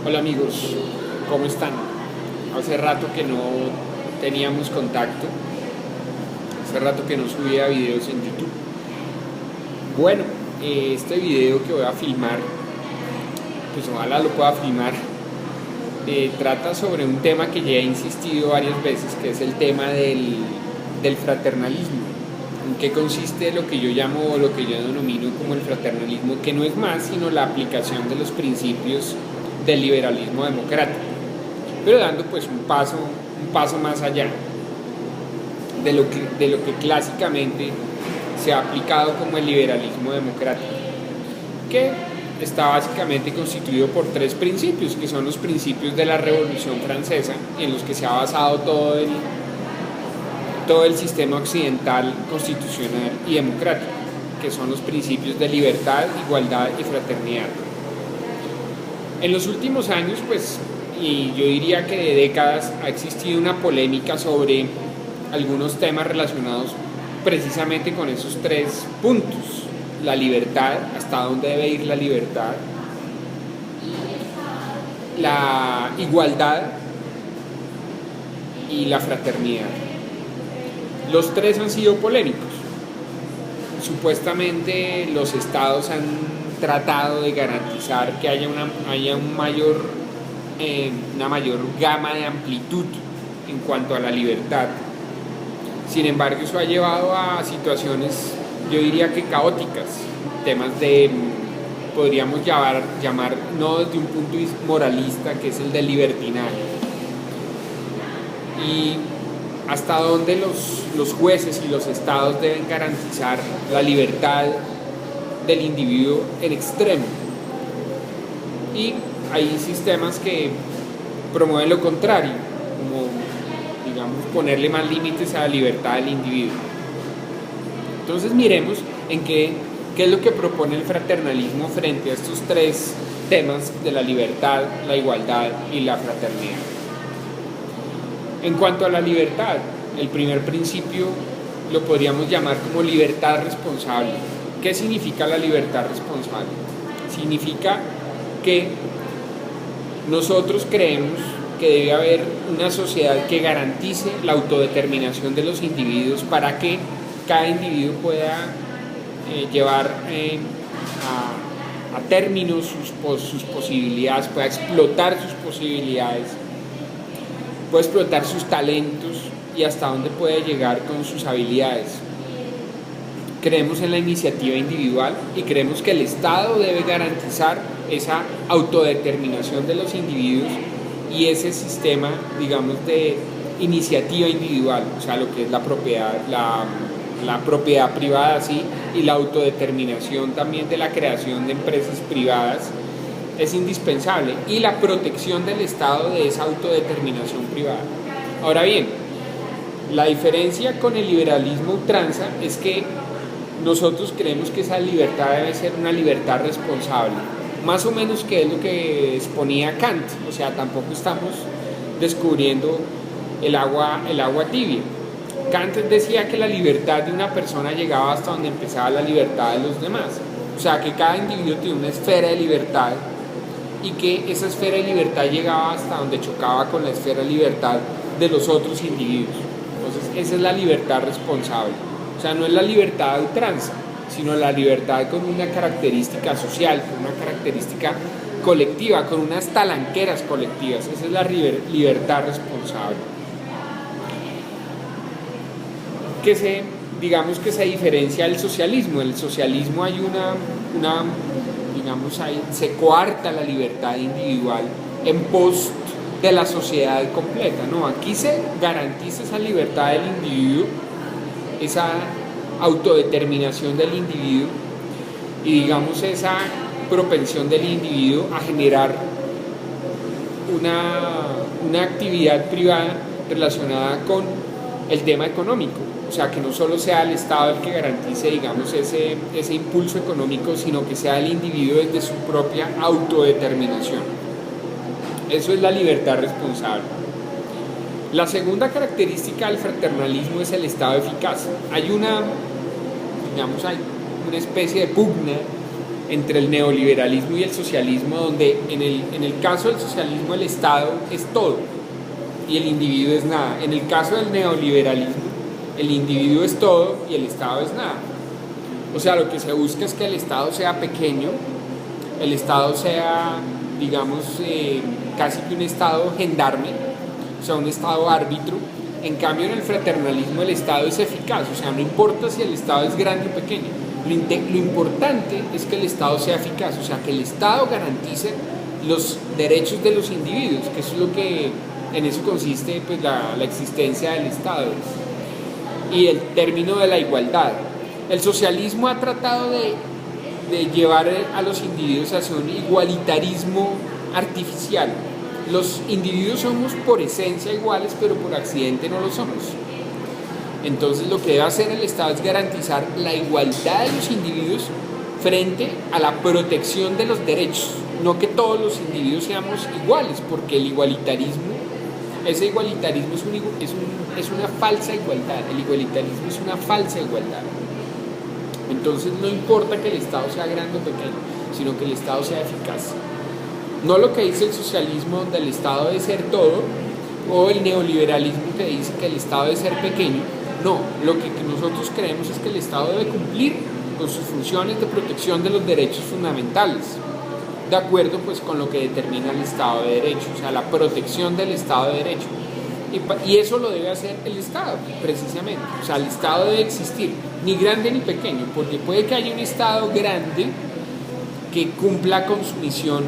Hola amigos, ¿cómo están? Hace rato que no teníamos contacto, hace rato que no subía videos en YouTube. Bueno, este video que voy a filmar, pues ojalá lo pueda filmar, trata sobre un tema que ya he insistido varias veces, que es el tema del fraternalismo. ¿En qué consiste lo que yo llamo o lo que yo denomino como el fraternalismo? Que no es más sino la aplicación de los principios del liberalismo democrático, pero dando pues un paso más allá de lo que clásicamente se ha aplicado como el liberalismo democrático, que está básicamente constituido por tres principios, que son los principios de la Revolución Francesa, en los que se ha basado todo el sistema occidental constitucional y democrático, que son los principios de libertad, igualdad y fraternidad. En los últimos años, pues, y yo diría que de décadas, ha existido una polémica sobre algunos temas relacionados precisamente con esos tres puntos: la libertad, hasta dónde debe ir la libertad; la igualdad y la fraternidad. Los tres han sido polémicos. Supuestamente los estados han tratado de garantizar que haya una mayor gama de amplitud en cuanto a la libertad. Sin embargo, eso ha llevado a situaciones, yo diría que caóticas, temas podríamos llamar no desde un punto moralista, que es el del libertinaje, y hasta dónde los jueces y los estados deben garantizar la libertad del individuo en extremo. Y hay sistemas que promueven lo contrario, como, digamos, ponerle más límites a la libertad del individuo. Entonces miremos en qué es lo que propone el fraternalismo frente a estos tres temas de la libertad, la igualdad y la fraternidad. En cuanto a la libertad, el primer principio lo podríamos llamar como libertad responsable. ¿Qué significa la libertad responsable? Significa que nosotros creemos que debe haber una sociedad que garantice la autodeterminación de los individuos para que cada individuo pueda llevar a término sus posibilidades, pueda explotar sus posibilidades, puede explotar sus talentos y hasta dónde puede llegar con sus habilidades. Creemos en la iniciativa individual y creemos que el Estado debe garantizar esa autodeterminación de los individuos y ese sistema, digamos, de iniciativa individual, o sea, lo que es la propiedad privada, ¿sí? Y la autodeterminación también de la creación de empresas privadas es indispensable, y la protección del Estado de esa autodeterminación privada. Ahora bien, la diferencia con el liberalismo ultranza es que nosotros creemos que esa libertad debe ser una libertad responsable, más o menos, que es lo que exponía Kant. O sea, tampoco estamos descubriendo el agua tibia. Kant decía que la libertad de una persona llegaba hasta donde empezaba la libertad de los demás. O sea, que cada individuo tiene una esfera de libertad y que esa esfera de libertad llegaba hasta donde chocaba con la esfera de libertad de los otros individuos. Entonces, esa es la libertad responsable. O sea, no es la libertad a ultranza, sino la libertad con una característica social, con una característica colectiva, con unas talanqueras colectivas. Esa es la libertad responsable. Digamos que se diferencia del socialismo. En el socialismo hay se coarta la libertad individual en pos de la sociedad completa, ¿no? Aquí se garantiza esa libertad del individuo, esa autodeterminación del individuo y, digamos, esa propensión del individuo a generar una actividad privada relacionada con el tema económico. O sea, que no solo sea el Estado el que garantice, digamos, ese impulso económico, sino que sea el individuo desde su propia autodeterminación. Eso es la libertad responsable. La segunda característica del fraternalismo es el Estado eficaz. Hay una especie de pugna entre el neoliberalismo y el socialismo, donde en el caso del socialismo el Estado es todo y el individuo es nada. En el caso del neoliberalismo, el individuo es todo y el Estado es nada. O sea, lo que se busca es que el Estado sea pequeño, el Estado sea, digamos, casi que un Estado gendarme, o sea, un Estado árbitro. En cambio, en el fraternalismo el Estado es eficaz, o sea, no importa si el Estado es grande o pequeño, lo importante es que el Estado sea eficaz, o sea, que el Estado garantice los derechos de los individuos, que eso es lo que, en eso consiste pues, la existencia del Estado. Y el término de la igualdad. El socialismo ha tratado de llevar a los individuos hacia un igualitarismo artificial. Los individuos somos por esencia iguales, pero por accidente no lo somos. Entonces lo que debe hacer el Estado es garantizar la igualdad de los individuos frente a la protección de los derechos. No que todos los individuos seamos iguales, porque el igualitarismo, ese igualitarismo es una falsa igualdad. El igualitarismo es una falsa igualdad. Entonces no importa que el Estado sea grande o pequeño, sino que el Estado sea eficaz. No lo que dice el socialismo, donde el Estado debe ser todo, o el neoliberalismo que dice que el Estado debe ser pequeño. No, lo que nosotros creemos es que el Estado debe cumplir con sus funciones de protección de los derechos fundamentales, de acuerdo pues con lo que determina el Estado de Derecho, o sea, la protección del Estado de Derecho. Y eso lo debe hacer el Estado, precisamente. O sea, el Estado debe existir, ni grande ni pequeño, porque puede que haya un Estado grande que cumpla con su misión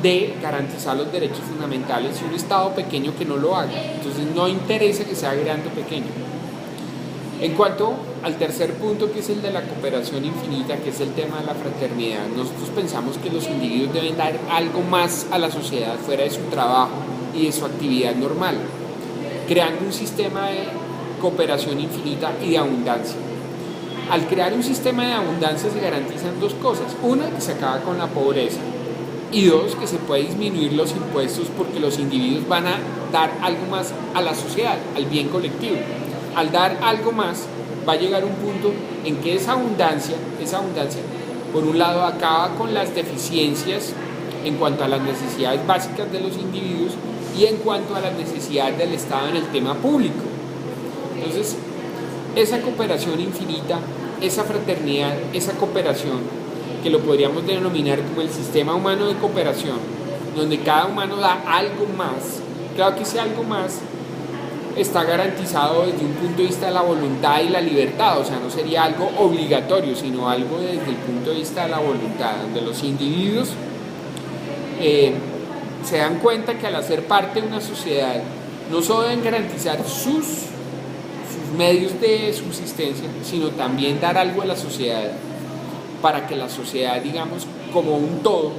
de garantizar los derechos fundamentales y un Estado pequeño que no lo haga. Entonces no interesa que sea grande o pequeño. En cuanto al tercer punto, que es el de la cooperación infinita, que es el tema de la fraternidad, nosotros pensamos que los individuos deben dar algo más a la sociedad fuera de su trabajo y de su actividad normal, creando un sistema de cooperación infinita y de abundancia. Al crear un sistema de abundancia se garantizan dos cosas: una, que se acaba con la pobreza, y dos, que se puede disminuir los impuestos porque los individuos van a dar algo más a la sociedad, al bien colectivo. Al dar algo más, va a llegar un punto en que esa abundancia, por un lado, acaba con las deficiencias en cuanto a las necesidades básicas de los individuos y en cuanto a las necesidades del Estado en el tema público. Entonces, esa cooperación infinita, esa fraternidad, esa cooperación, que lo podríamos denominar como el sistema humano de cooperación, donde cada humano da algo más, claro que ese algo más está garantizado desde un punto de vista de la voluntad y la libertad, o sea, no sería algo obligatorio, sino algo desde el punto de vista de la voluntad, donde los individuos se dan cuenta que al hacer parte de una sociedad no solo deben garantizar sus medios de subsistencia, sino también dar algo a la sociedad para que la sociedad, digamos, como un todo,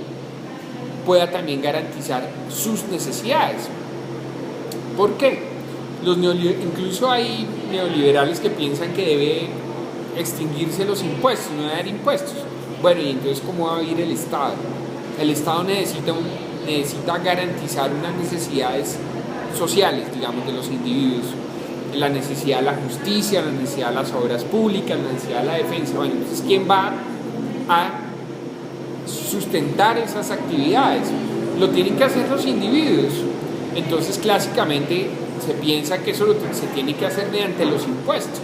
pueda también garantizar sus necesidades. ¿Por qué? Incluso hay neoliberales que piensan que debe extinguirse los impuestos, no debe haber impuestos. Bueno, y entonces, ¿cómo va a vivir el Estado? El Estado necesita garantizar unas necesidades sociales, digamos, de los individuos, la necesidad de la justicia, la necesidad de las obras públicas, la necesidad de la defensa. Bueno, entonces, ¿quién va a sustentar esas actividades? Lo tienen que hacer los individuos. Entonces, clásicamente se piensa que eso se tiene que hacer mediante los impuestos.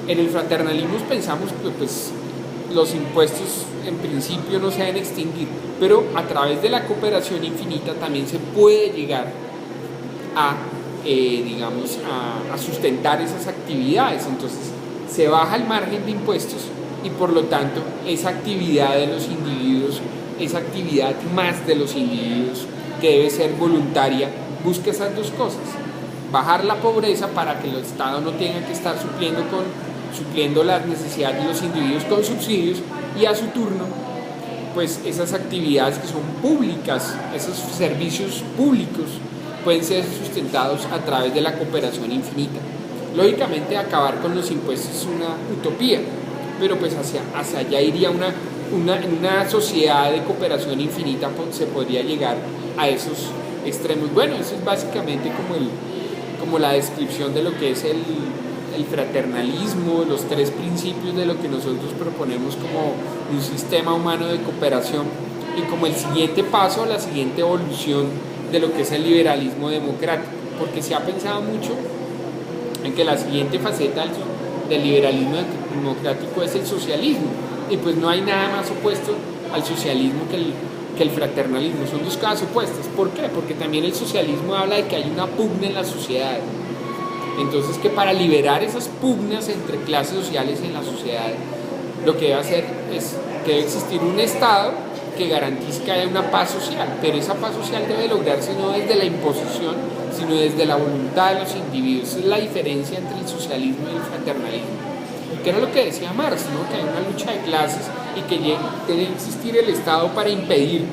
En el fraternalismo pensamos que pues, los impuestos en principio no se deben extinguir, pero a través de la cooperación infinita también se puede llegar a sustentar esas actividades. Entonces se baja el margen de impuestos y por lo tanto esa actividad de los individuos, esa actividad más de los individuos que debe ser voluntaria, busca esas dos cosas: bajar la pobreza para que el Estado no tenga que estar supliendo las necesidades de los individuos con subsidios, y a su turno pues esas actividades que son públicas, esos servicios públicos pueden ser sustentados a través de la cooperación infinita. Lógicamente acabar con los impuestos es una utopía, pero pues hacia allá iría en una sociedad de cooperación infinita se podría llegar a esos extremos. Bueno, eso es básicamente como la descripción de lo que es el fraternalismo, los tres principios de lo que nosotros proponemos como un sistema humano de cooperación y como el siguiente paso, la siguiente evolución de lo que es el liberalismo democrático, porque se ha pensado mucho en que la siguiente faceta del liberalismo democrático es el socialismo, y pues no hay nada más opuesto al socialismo que el fraternalismo, son dos cosas opuestas. ¿Por qué? Porque también el socialismo habla de que hay una pugna en la sociedad, entonces que para liberar esas pugnas entre clases sociales en la sociedad, lo que debe hacer es que debe existir un Estado que garantice que haya una paz social, pero esa paz social debe lograrse no desde la imposición, sino desde la voluntad de los individuos. Esa es la diferencia entre el socialismo y el fraternalismo, que era lo que decía Marx, ¿no? Que hay una lucha de clases y que tiene que existir el Estado para impedir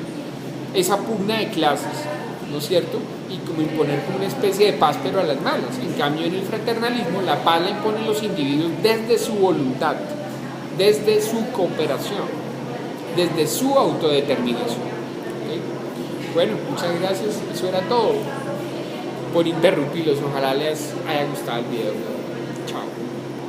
esa pugna de clases, ¿no es cierto? Y como imponer como una especie de paz, pero a las malas. En cambio, en el fraternalismo, la paz la imponen los individuos desde su voluntad, desde su cooperación, desde su autodeterminación. ¿Okay? Bueno, muchas gracias. Eso era todo. Por interrumpirlos, ojalá les haya gustado el video.